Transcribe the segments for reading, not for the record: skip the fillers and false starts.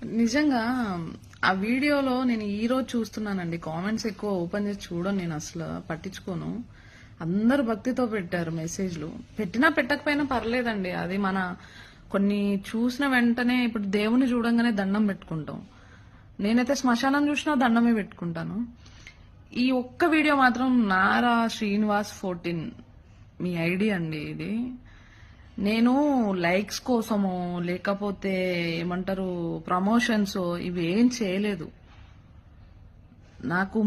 నిజంగా ఆ వీడియోలో నేను ఈ రోజు చూస్తున్నానండి. కామెంట్స్ ఎక్కువ ఓపెన్ చేసి చూడను, నేను అసలు పట్టించుకోను. అందరు భక్తితో పెట్టారు మెసేజ్లు. పెట్టినా పెట్టకపోయినా పర్లేదండి. అది మన కొన్ని చూసిన వెంటనే ఇప్పుడు దేవుని చూడంగానే దండం పెట్టుకుంటాం. నేనైతే శ్మశానం చూసినా దండమే పెట్టుకుంటాను. ఈ ఒక్క వీడియో మాత్రం నారా శ్రీనివాస్ 14 మీ ఐడి అండి ఇది. నేను లైక్స్ కోసమో లేకపోతే ఏమంటారు ప్రమోషన్స్ ఇవి ఏం చేయలేదు. నాకు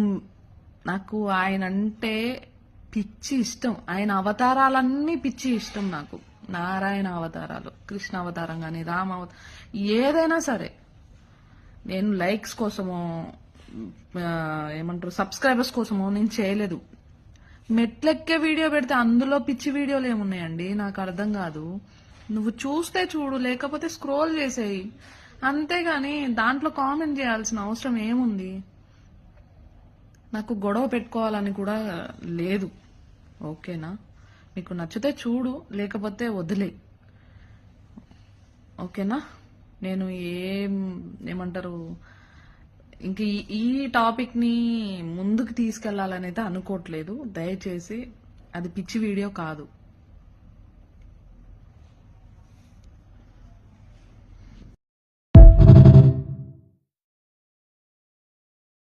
నాకు ఆయన అంటే పిచ్చి ఇష్టం. ఆయన అవతారాలన్నీ పిచ్చి ఇష్టం నాకు. నారాయణ అవతారాలు, కృష్ణ అవతారం కానీ రామ అవతారం ఏదైనా సరే నేను లైక్స్ కోసమో ఏమంటారు సబ్స్క్రైబర్స్ కోసమో నేను చేయలేదు. మెట్లెక్కే వీడియో పెడితే అందులో పిచ్చి వీడియోలు ఏమున్నాయండి? నాకు అర్థం కాదు. నువ్వు చూస్తే చూడు, లేకపోతే స్క్రోల్ చేసేయి, అంతేగాని దాంట్లో కామెంట్ చేయాల్సిన అవసరం ఏముంది? నాకు గొడవ పెట్టుకోవాలని కూడా లేదు. ఓకేనా? మీకు నచ్చితే చూడు, లేకపోతే వదిలే. ఓకేనా? నేను ఏమంటారు ఇంక ఈ టాపిక్ ని ముందుకు తీసుకెళ్లాలని అయితే అనుకోవట్లేదు. దయచేసి అది పిచ్చి వీడియో కాదు.